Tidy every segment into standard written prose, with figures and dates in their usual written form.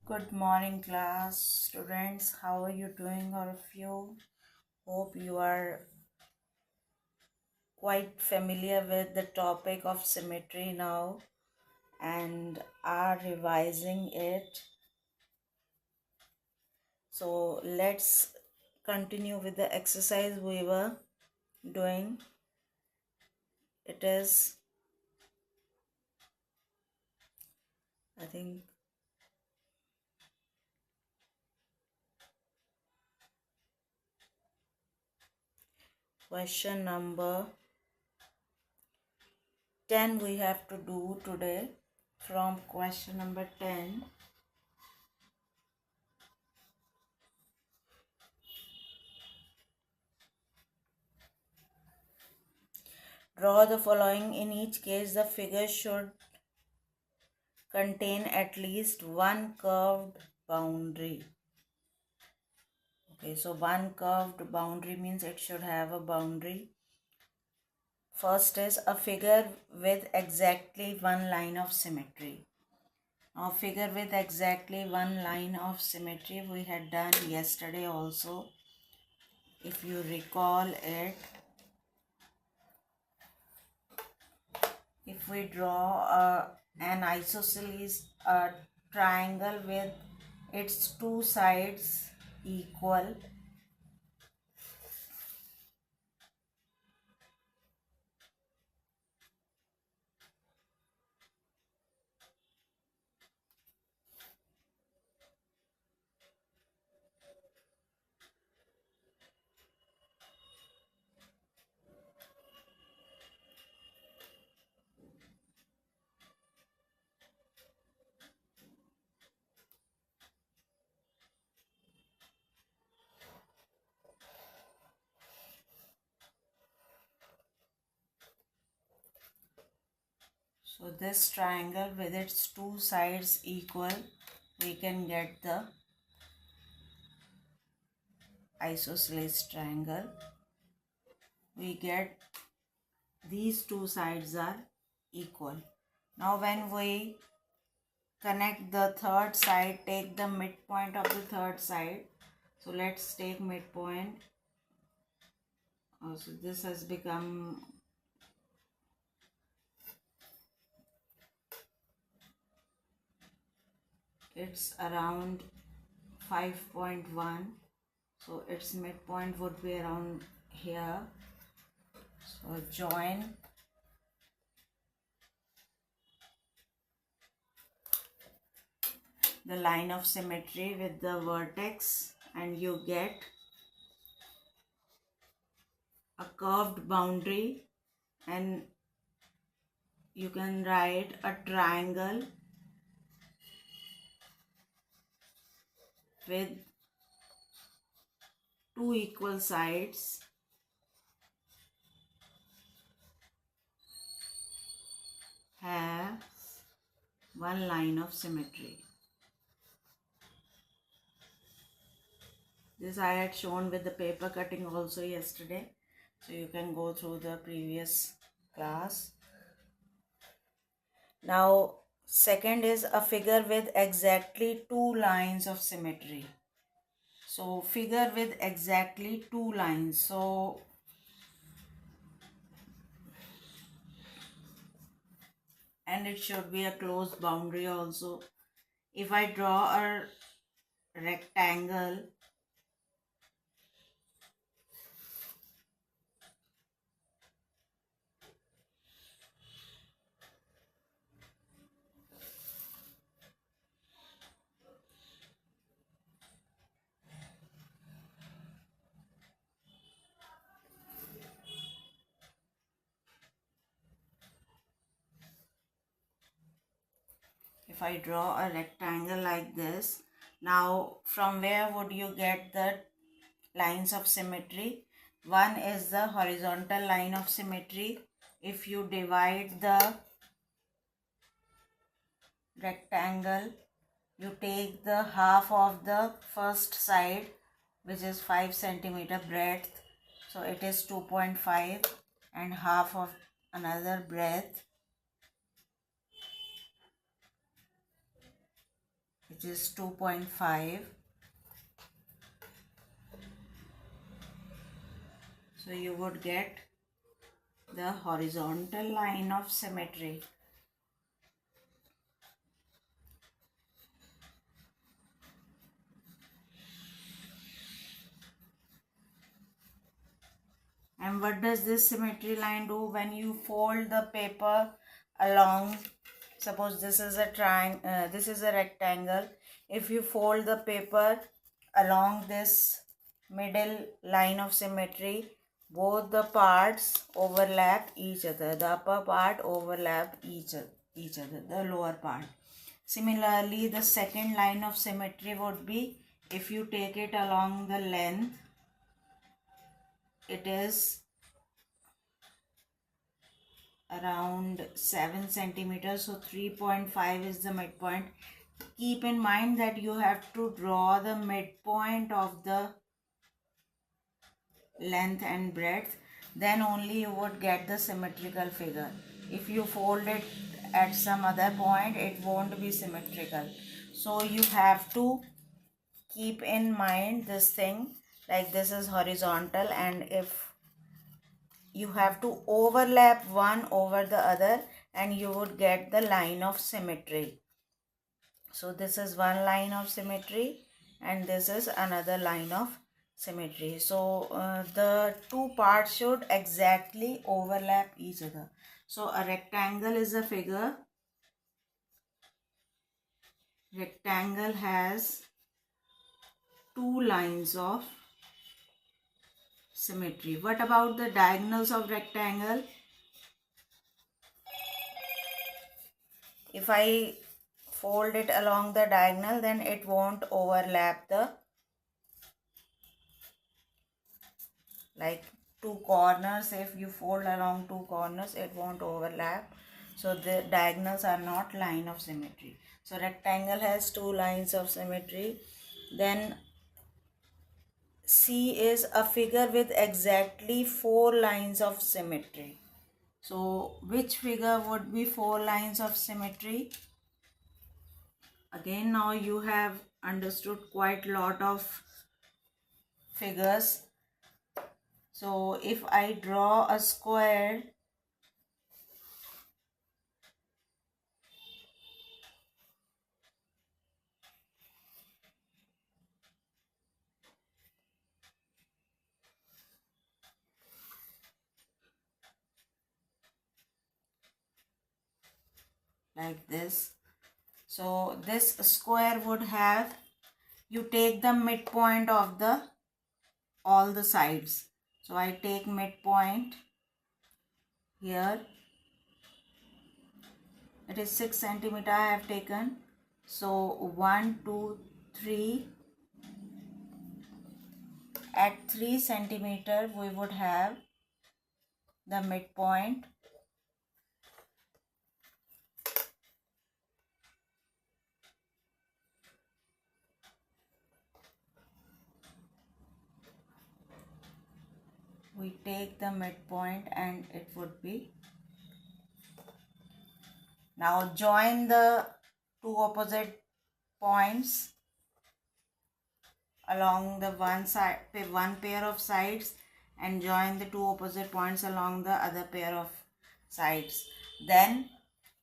Good morning, class. Students, how are you doing, all of you? Hope you are quite familiar with the topic of symmetry now and are revising it. So, let's continue with the exercise we were doing. It is, I think, question number 10 we have to do today. From question number 10, draw the following. In each case, the figure should contain at least one curved boundary. Okay, so one curved boundary means it should have a boundary. First is a figure with exactly one line of symmetry. Now, figure with exactly one line of symmetry we had done yesterday also. If you recall it, if we draw an isosceles triangle with its two sides equal, so this triangle with its two sides equal, we can get the isosceles triangle. We get these two sides are equal. Now when we connect the third side, take the midpoint of the third side. So let's take midpoint. So this has become it's around 5.1, so its midpoint would be around here. So join the line of symmetry with the vertex and you get a curved boundary, and you can write a triangle with two equal sides have one line of symmetry. This I had shown with the paper cutting also yesterday, so you can go through the previous class. Now second is a figure with exactly two lines of symmetry. So figure with exactly two lines. So and it should be a closed boundary also. If I draw a rectangle, if I draw a rectangle like this, now from where would you get the lines of symmetry? One is the horizontal line of symmetry. If you divide the rectangle, you take the half of the first side, which is 5 centimeter breadth, so it is 2.5, and half of another breadth, which is 2.5. So you would get the horizontal line of symmetry. And what does this symmetry line do? When you fold the paper along, suppose this is this is a rectangle. If you fold the paper along this middle line of symmetry, both the parts overlap each other. The upper part overlap each other, the lower part. Similarly, the second line of symmetry would be, if you take it along the length, it is around 7 centimeters, so 3.5 is the midpoint. Keep in mind that you have to draw the midpoint of the length and breadth, then only you would get the symmetrical figure. If you fold it at some other point, it won't be symmetrical. So you have to keep in mind this thing, like this is horizontal, and if you have to overlap one over the other, and you would get the line of symmetry. So this is one line of symmetry and this is another line of symmetry. So the two parts should exactly overlap each other. So a rectangle is a figure. Rectangle has two lines of symmetry. What about the diagonals of rectangle? If I fold it along the diagonal, then it won't overlap the, like two corners. If you fold along two corners, it won't overlap. So the diagonals are not line of symmetry. So rectangle has two lines of symmetry. Then C is a figure with exactly 4 lines of symmetry. So which figure would be 4 lines of symmetry? Again, now you have understood quite a lot of figures. So if I draw a square, like this, so this square would have, you take the midpoint of the all the sides. So I take midpoint here, it is 6 centimeter I have taken. So 1 2 3, at 3 centimeter we would have the midpoint. We take the midpoint and it would be. Now join the two opposite points along the one pair of sides, and join the two opposite points along the other pair of sides. Then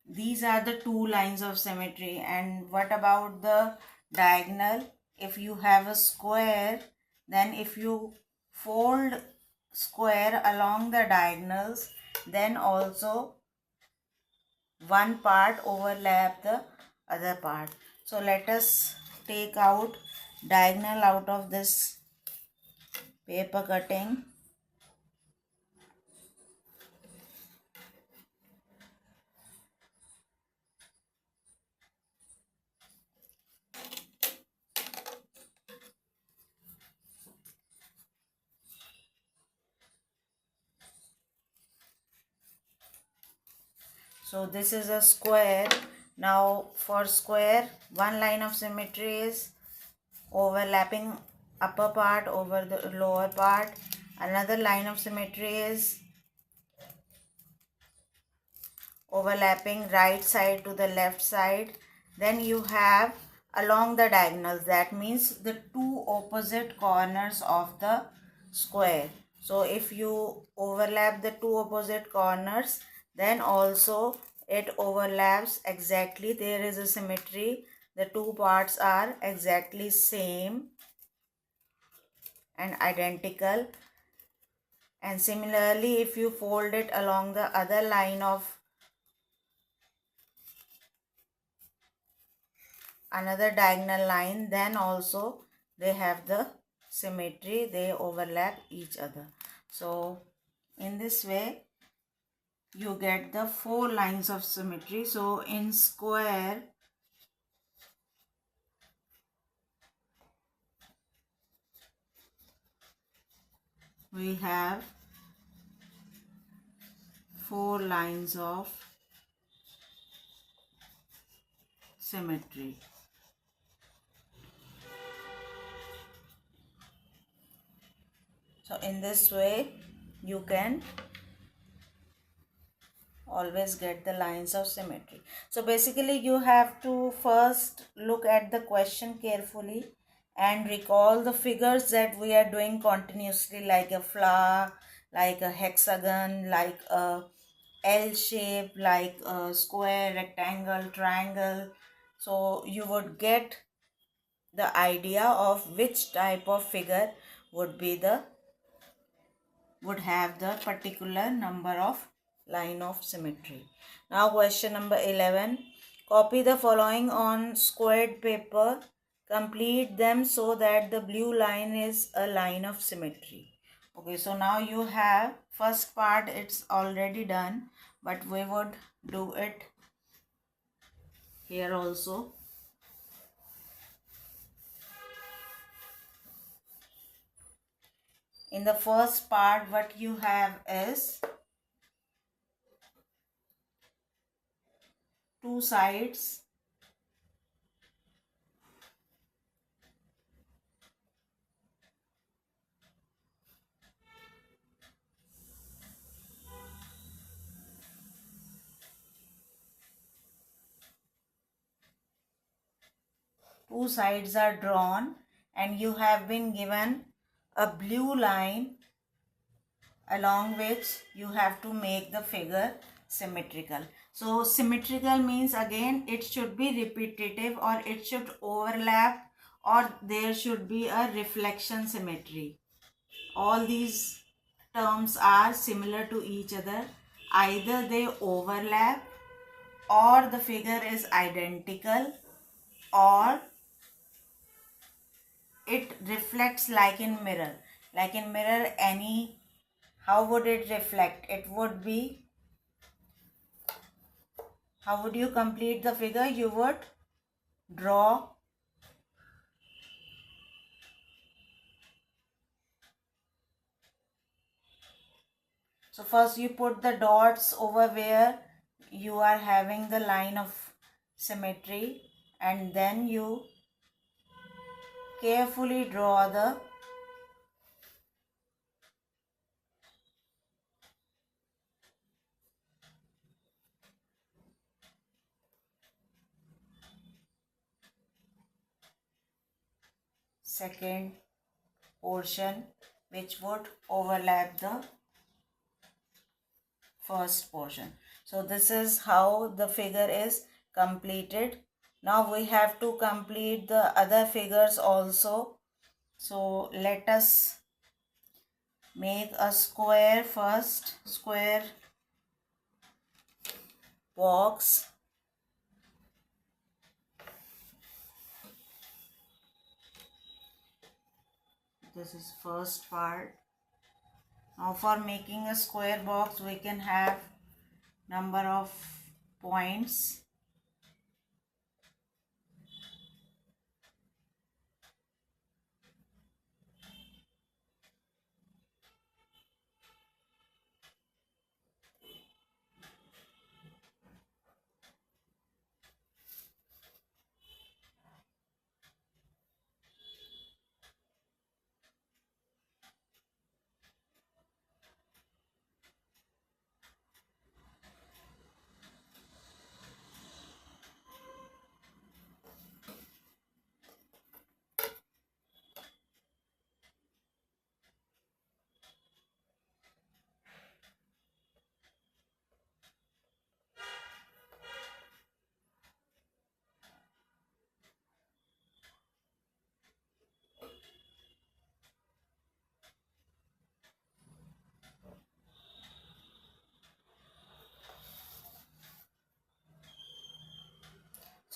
these are the two lines of symmetry. And what about the diagonal? If you have a square, then if you fold square along the diagonals, then also one part overlap the other part. So let us take out diagonal out of this paper cutting. So this is a square. Now for square, one line of symmetry is overlapping upper part over the lower part. Another line of symmetry is overlapping right side to the left side. Then you have along the diagonals. That means the two opposite corners of the square. So if you overlap the two opposite corners, then also it overlaps exactly. There is a symmetry. The two parts are exactly same and identical. And similarly, if you fold it along the other line of another diagonal line, then also they have the symmetry, they overlap each other. So in this way you get the four lines of symmetry. So in square we have four lines of symmetry. So in this way you can always get the lines of symmetry. So basically you have to first look at the question carefully and recall the figures that we are doing continuously, like a flower, like a hexagon, like a L shape, like a square, rectangle, triangle. So you would get the idea of which type of figure would have the particular number of line of symmetry. Now question number 11. Copy the following on squared paper. Complete them so that the blue line is a line of symmetry. Okay, so now you have first part, it's already done, but we would do it here also. In the first part, what you have is two sides are drawn and you have been given a blue line along which you have to make the figure symmetrical. So symmetrical means again it should be repetitive, or it should overlap, or there should be a reflection symmetry. All these terms are similar to each other. Either they overlap, or the figure is identical, or it reflects like in mirror. Like in mirror, how would it reflect? It would be, how would you complete the figure? You would draw so first you put the dots over where you are having the line of symmetry, and then you carefully draw the second portion which would overlap the first portion. So this is how the figure is completed. Now we have to complete the other figures also. So let us make a square first, square box. This is first part. Now for making a square box we can have number of points.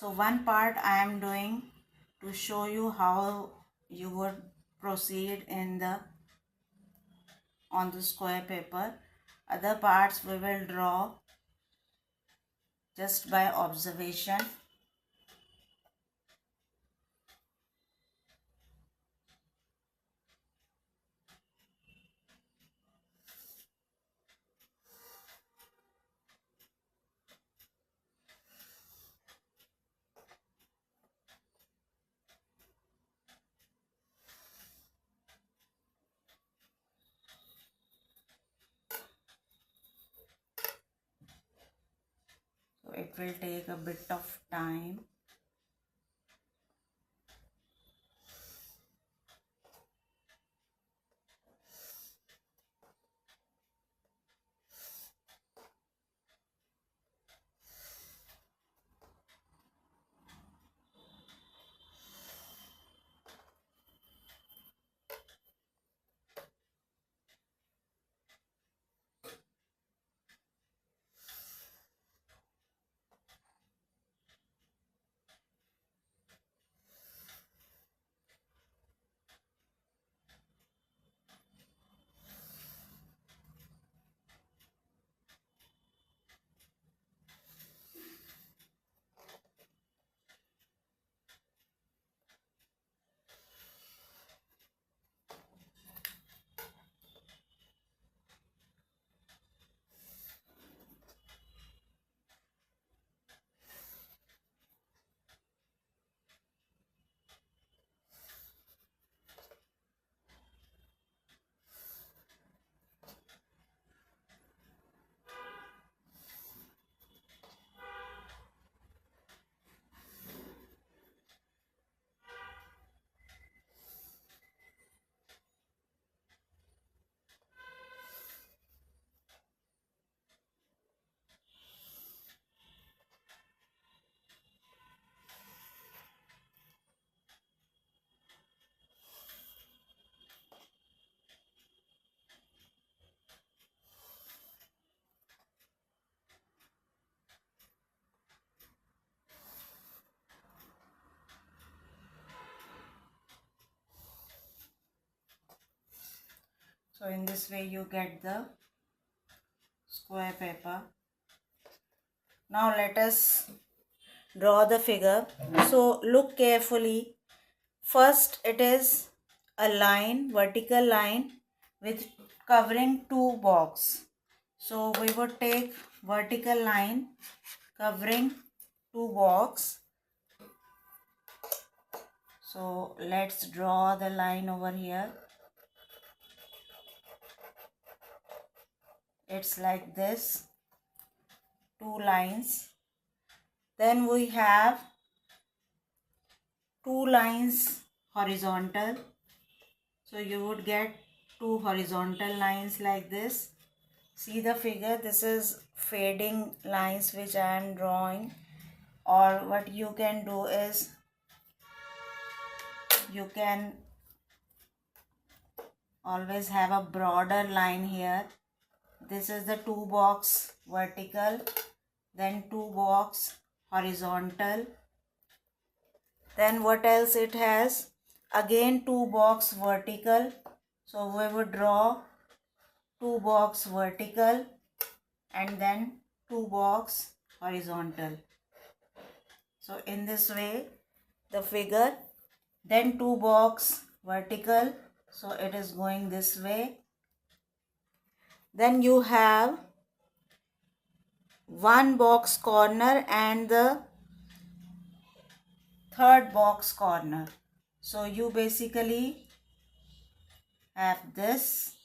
So one part I am doing to show you how you would proceed in the on the square paper. Other parts we will draw just by observation. So it will take a bit of time. So in this way you get the square paper. Now let us draw the figure. So look carefully. First it is a line, vertical line with covering two box. So we would take vertical line covering two box. So let's draw the line over here. It's like this, two lines. Then we have two lines horizontal. So you would get two horizontal lines like this. See the figure, this is fading lines which I am drawing, or what you can do is you can always have a broader line here. This is the two box vertical, then two box horizontal. Then what else it has? Again two box vertical. So we would draw two box vertical and then two box horizontal. So in this way the figure, then two box vertical, so it is going this way. Then you have one box corner and the third box corner. So you basically have this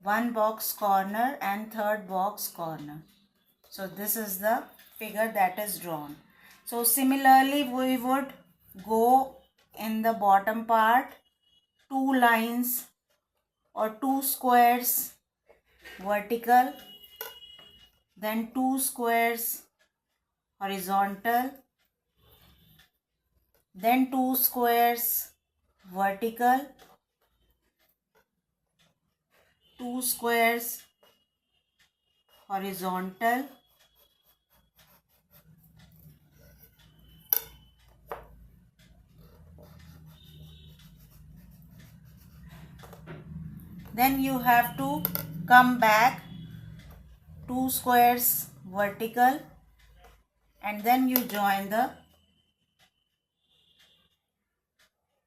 one box corner and third box corner. So this is the figure that is drawn. So similarly we would go in the bottom part, two lines or two squares vertical, then two squares horizontal, then two squares vertical, two squares horizontal, then you have to come back 2 squares vertical, and then you join the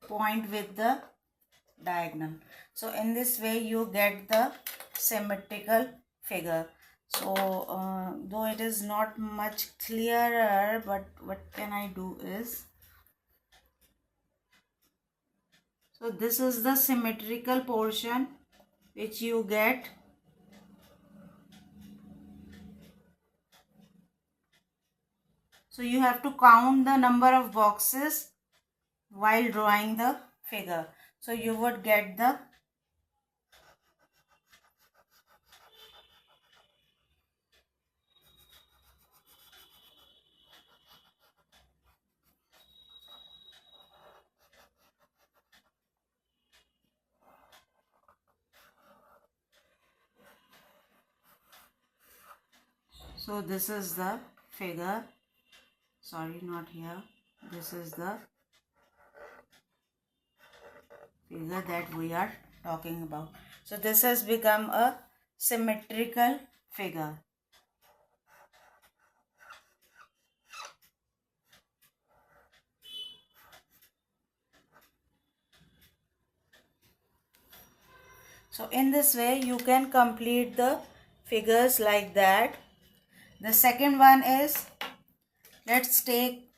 point with the diagonal. So in this way you get the symmetrical figure. So though it is not much clearer, but what can I do is, so this is the symmetrical portion which you get. So you have to count the number of boxes while drawing the figure. So you would get the so this is the figure. Sorry, not here. This is the figure that we are talking about. So this has become a symmetrical figure. So in this way you can complete the figures like that. The second one is, let's take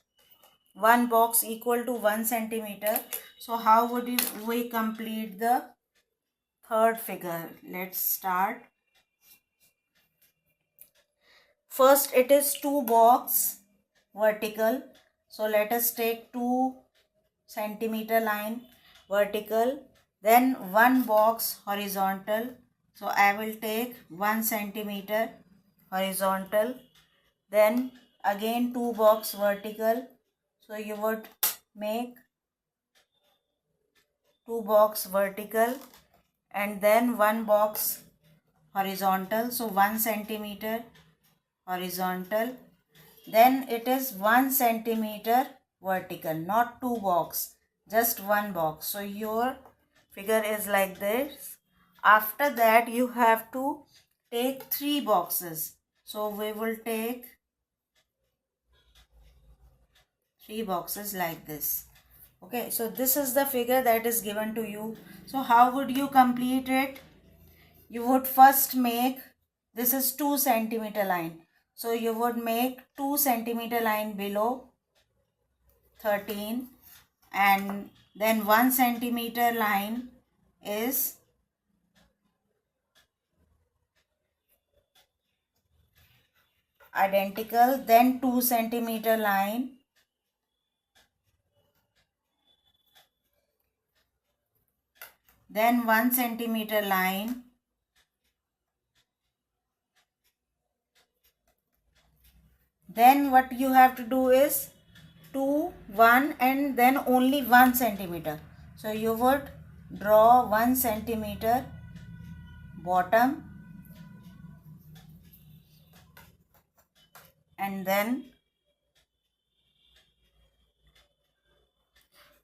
one box equal to 1 centimeter. So how would we complete the third figure? Let's start. First it is 2 box vertical. So let us take 2 centimeter line vertical, then 1 box horizontal. So I will take 1 centimeter horizontal, then again 2 box vertical. So you would make 2 box vertical and then 1 box horizontal. So 1 centimeter horizontal, then it is 1 centimeter vertical, not 2 box, just 1 box. So your figure is like this. After that you have to take 3 boxes. So we will take 3 boxes like this. Okay, so this is the figure that is given to you. So how would you complete it? You would first make, this is 2 centimeter line. So you would make 2 centimeter line below 13, and then 1 centimeter line is identical, then 2 centimeter line, then 1 centimeter line, then what you have to do is 2, 1 and then only 1 centimeter. So you would draw 1 centimeter bottom, and then,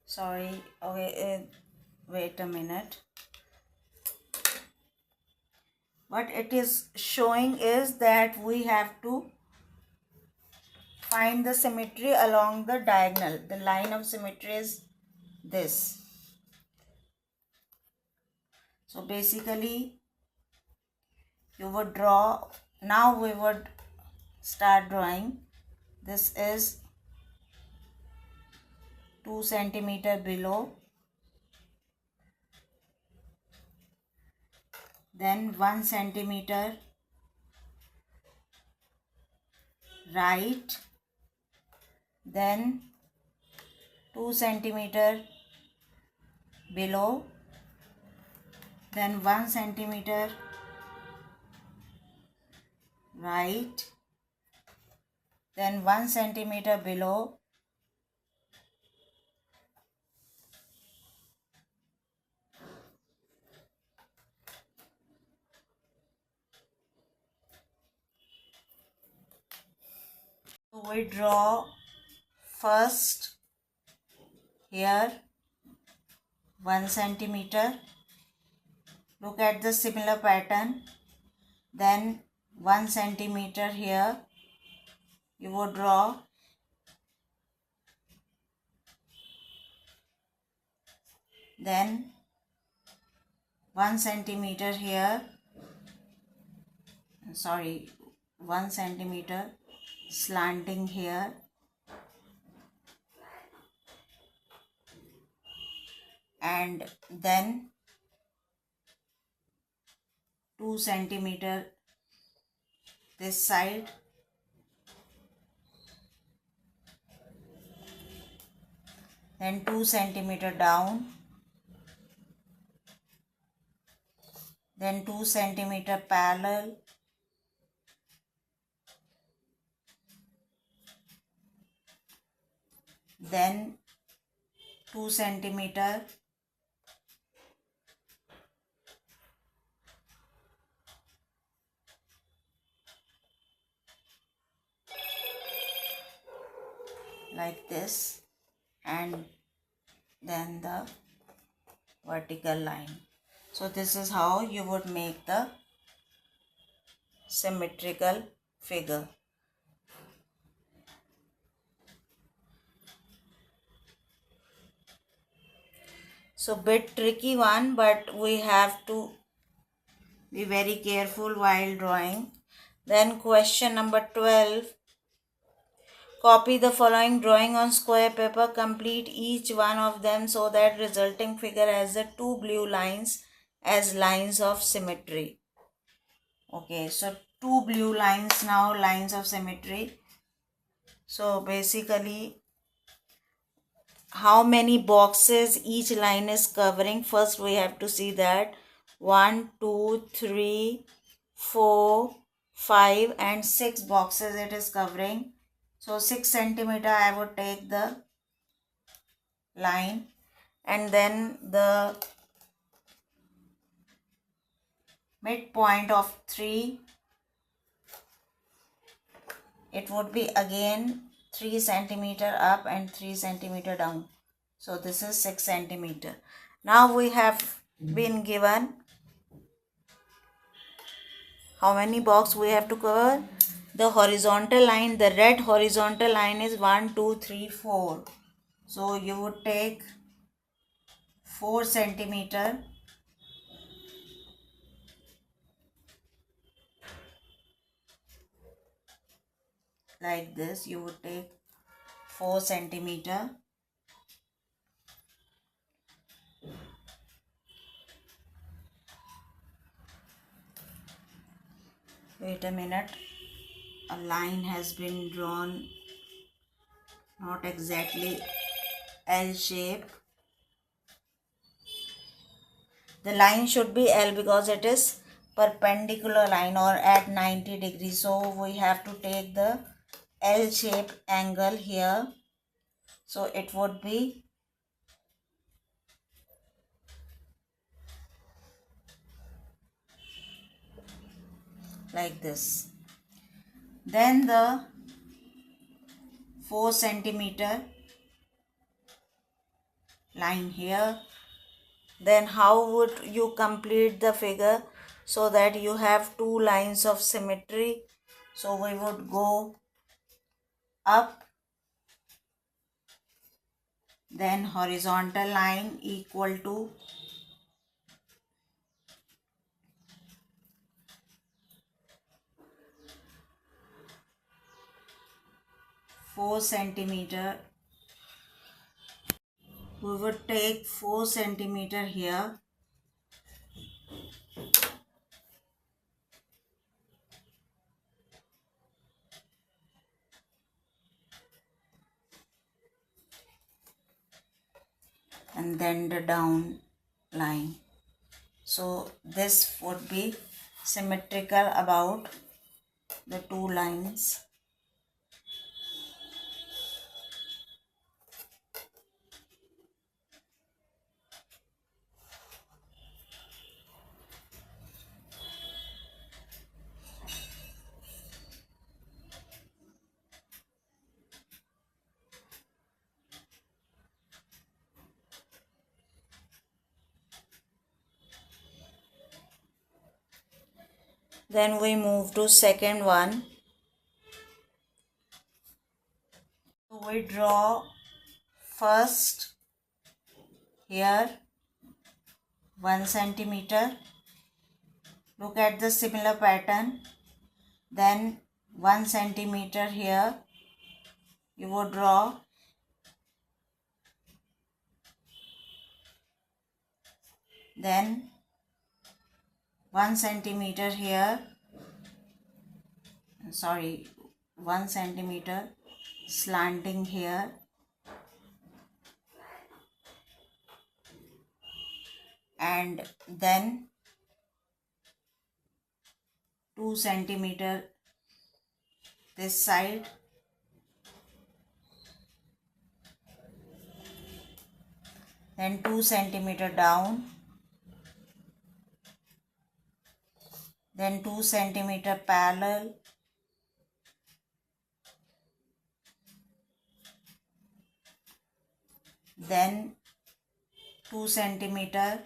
sorry, okay, wait a minute. What it is showing is that we have to find the symmetry along the diagonal. The line of symmetry is this. So basically you would draw, now we would start drawing. This is 2 centimeter below, then 1 centimeter right, then 2 centimeter below, then 1 centimeter right, then 1 centimeter below, so we draw first here 1 centimeter, Look at the similar pattern. Then 1 centimeter here you would draw. Then 1 centimeter here, 1 centimeter slanting here, and then 2 centimeter this side, then 2 centimeter down, then 2 centimeter parallel, then 2 centimeter, like this, and then the vertical line. So this is how you would make the symmetrical figure. So bit tricky one, but we have to be very careful while drawing. Then question number 12. Copy the following drawing on square paper. Complete each one of them so that resulting figure has the two blue lines as lines of symmetry. Okay, so two blue lines now, lines of symmetry. So basically, how many boxes each line is covering? First we have to see that 1, 2, 3, 4, 5 and 6 boxes it is covering. So 6 centimeter I would take the line, and then the midpoint of 3, it would be again 3 centimeter up and 3 centimeter down. So this is 6 centimeter. Now we have been given how many box we have to cover. The horizontal line, the red horizontal line is 1, 2, 3, 4. So you would take 4 centimeter, like this. You would take 4 centimeter. Wait a minute, a line has been drawn, not exactly L shape. The line should be L because it is perpendicular line or at 90 degrees. So we have to take the L shape angle here. So it would be like this. Then the 4 centimeter line here. Then how would you complete the figure so that you have two lines of symmetry? So we would go up, then horizontal line equal to 4 centimeter. We would take 4 centimeter here, and then the down line. So this would be symmetrical about the two lines. Then we move to second one. So we draw first here 1 centimeter. Look at the similar pattern. Then 1 centimeter here you would draw. Then 1 centimeter here, 1 centimeter slanting here, and then 2 centimeter this side, then 2 centimeter down, then 2 centimeter parallel, then 2 centimeter,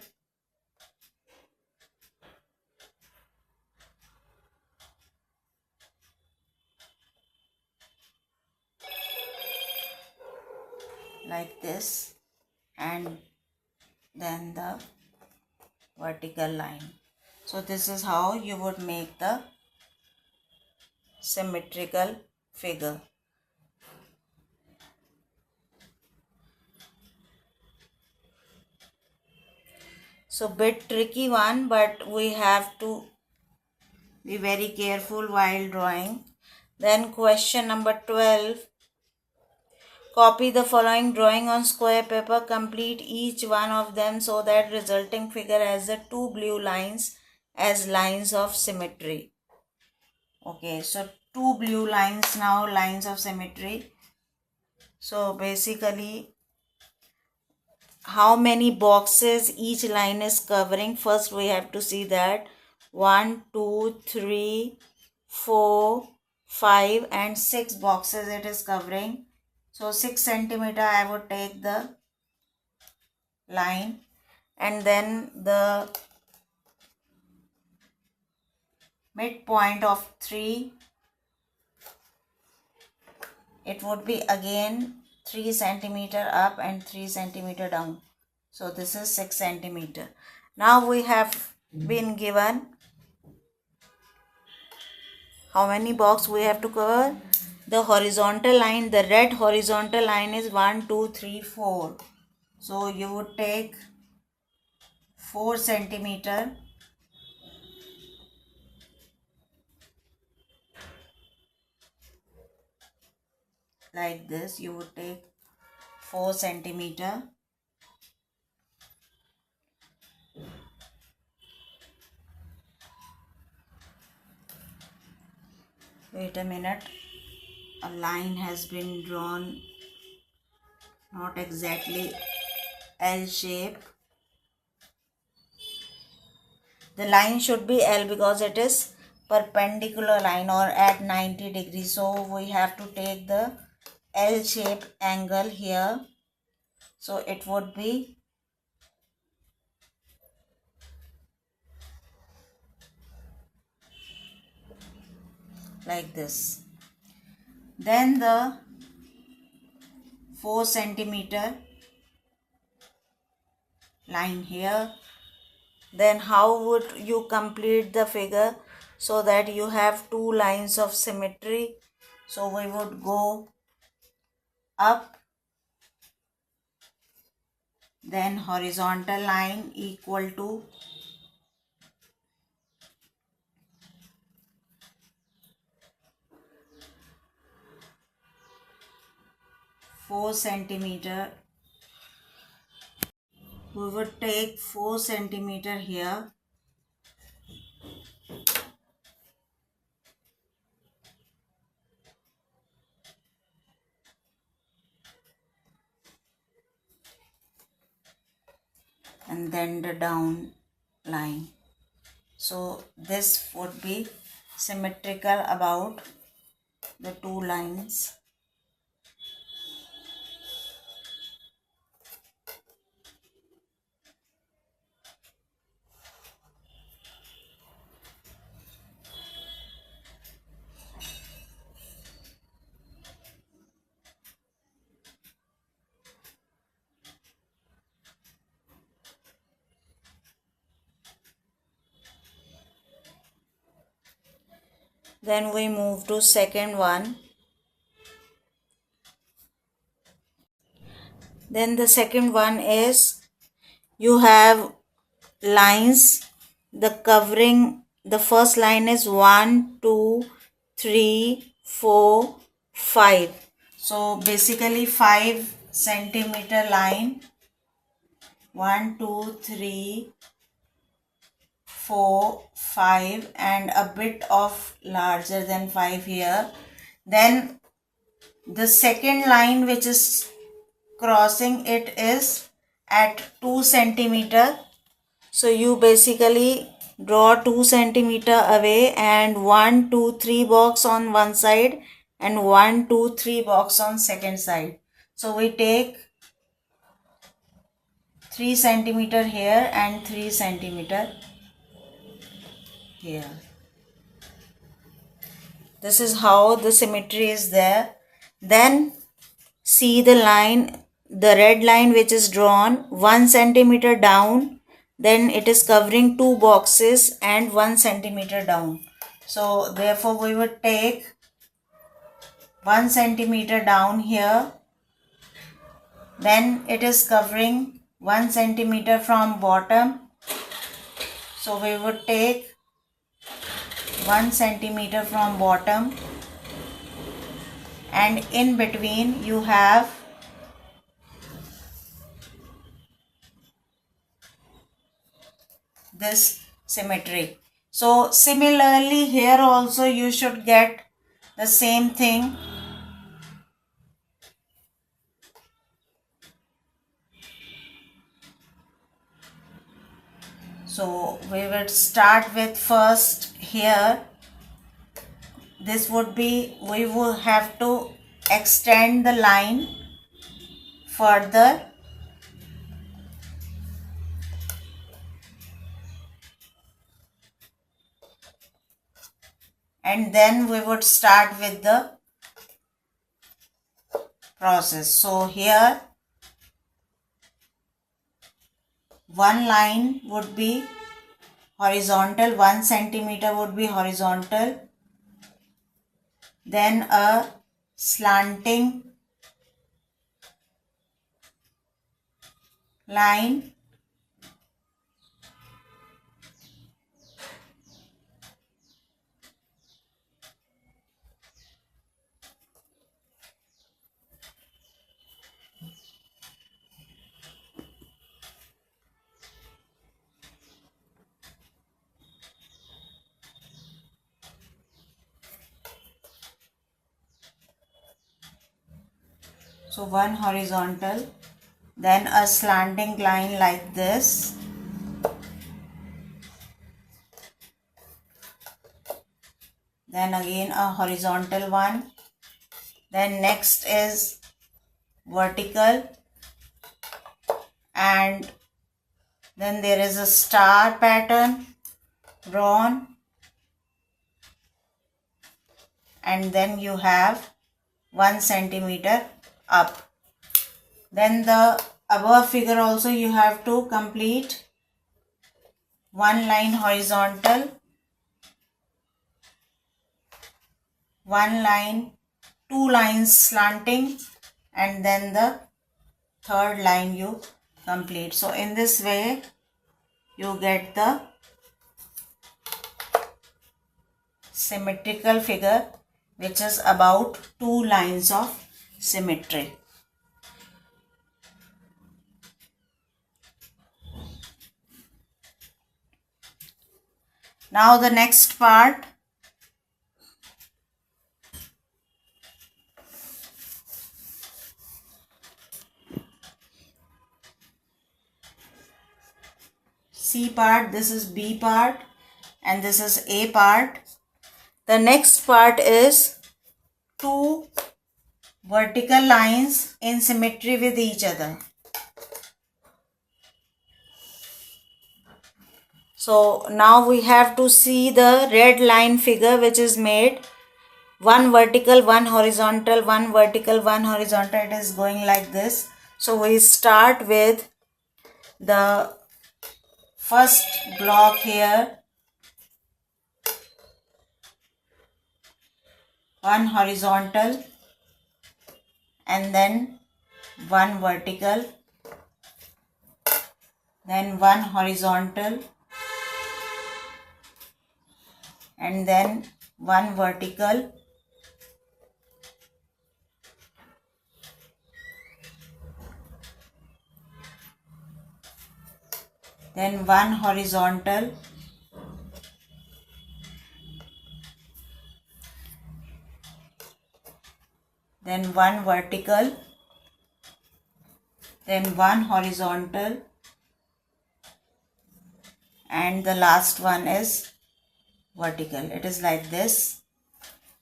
like this, and then the vertical line. So this is how you would make the symmetrical figure. So bit tricky one, but we have to be very careful while drawing. Then question number 12. Copy the following drawing on square paper. Complete each one of them so that resulting figure has the two blue lines as lines of symmetry. Okay, so two blue lines now, lines of symmetry. So basically, how many boxes each line is covering? First we have to see that 1, 2, 3, 4, 5 and 6 boxes it is covering. So 6 centimeter I would take the line, and then the midpoint of 3, it would be again 3 centimeter up and 3 centimeter down. So this is 6 centimeter. Now we have been given how many box we have to cover. The horizontal line, the red horizontal line is 1, 2, 3, 4. So you would take 4 centimeter, like this. You would take 4 centimeter. Wait a minute. A line has been drawn, not exactly L shape. The line should be L because it is perpendicular line or at 90 degrees. So we have to take the L shape angle here. So it would be like this. Then the 4 centimeter line here. Then how would you complete the figure so that you have two lines of symmetry? So we would go up, then horizontal line equal to 4 centimeter. We would take 4 centimeter here, and then the down line. So this would be symmetrical about the two lines. Then we move to second one. Then the second one is you have lines. The covering, the first line is 1 2 3 4 5. So basically 5 centimeter line. 1 2 3 4 5 and a bit of larger than 5 here. Then the second line which is crossing it is at 2 centimeter. So you basically draw 2 centimeter away and 1 2 3 box on one side and 1 2 3 box on second side. So we take 3 centimeter here and 3 centimeter here. This is how the symmetry is there. Then see the line, the red line which is drawn 1 centimeter down, then it is covering 2 boxes and 1 centimeter down. So therefore we would take 1 centimeter down here, then it is covering 1 centimeter from bottom. So we would take 1 centimeter from bottom, and in between you have this symmetry. So similarly here also you should get the same thing. So we will start with first here. This would be, we will have to extend the line further. And then we would start with the process. So here one line would be horizontal, 1 centimeter would be horizontal. Then a slanting line, so one horizontal, then a slanting line like this, then again a horizontal one, then next is vertical, and then there is a star pattern drawn, and then you have 1 centimeter up. Then the above figure also you have to complete. One line horizontal, one line, 2 lines slanting, and then the third line you complete. So in this way you get the symmetrical figure, which is about 2 lines of symmetry. Now the next part. C part, this is B part, and this is A part. The next part is 2 vertical lines in symmetry with each other. So now we have to see the red line figure which is made. One vertical, one horizontal, one vertical, one horizontal. It is going like this. So we start with the first block here. one horizontal, and then one vertical, then one horizontal, and then one vertical, then one horizontal, then one vertical, then one horizontal, and the last one is vertical. It is like this.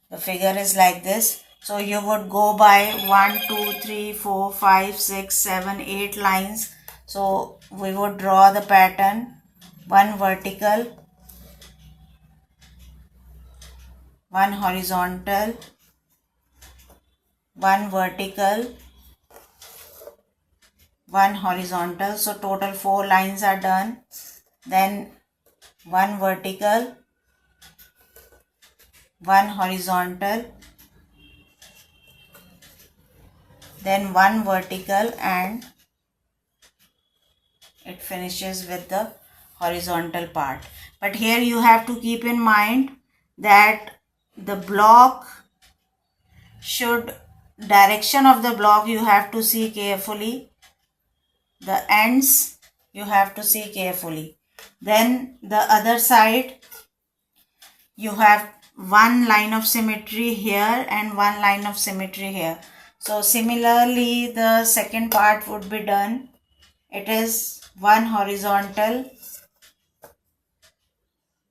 The figure is like this. So you would go by 1, 2, 3, 4, 5, 6, 7, 8 lines. So we would draw the pattern. One vertical, one horizontal, one vertical, one horizontal. So total 4 lines are done. Then one vertical, one horizontal, then one vertical, and it finishes with the horizontal part. But here you have to keep in mind that the block should, direction of the block you have to see carefully. The ends you have to see carefully. Then the other side, you have one line of symmetry here and one line of symmetry here. So similarly the second part would be done. It is one horizontal,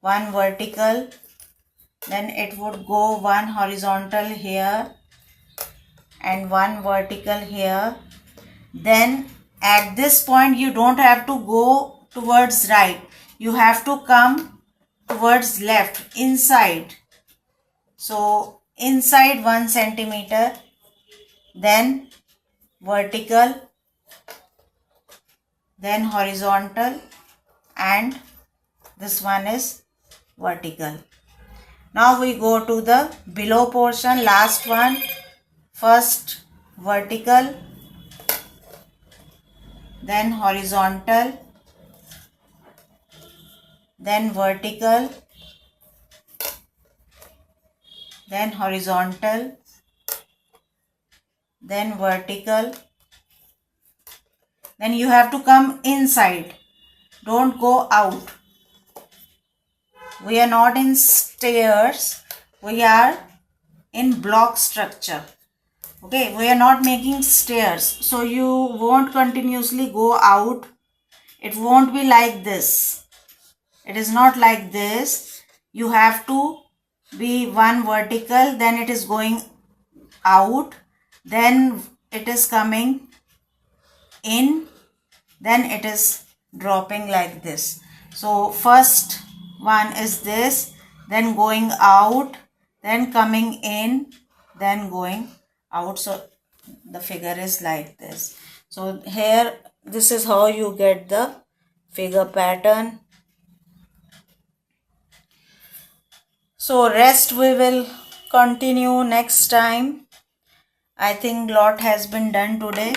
one vertical, then it would go one horizontal here and one vertical here. Then at this point you don't have to go towards right, you have to come towards left, inside. So inside 1 centimeter, then vertical, then horizontal, and this one is vertical. Now we go to the below portion, last one. First vertical, then horizontal, then vertical, then horizontal, then vertical. Then you have to come inside, don't go out. We are not in stairs, we are in block structure. Okay, we are not making stairs, so you won't continuously go out. It won't be like this. It is not like this. You have to be one vertical, then it is going out, then it is coming in, then it is dropping like this. So first one is this, then going out, then coming in, then going out. So the figure is like this. So here this is how you get the figure pattern. So rest we will continue next time. I think lot has been done today.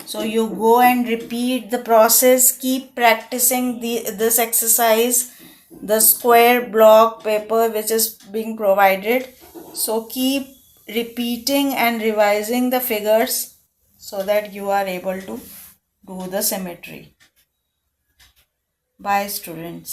So you go and repeat the process, keep practicing this exercise, the square block paper which is being provided. So keep repeating and revising the figures so that you are able to do the symmetry. Bye students.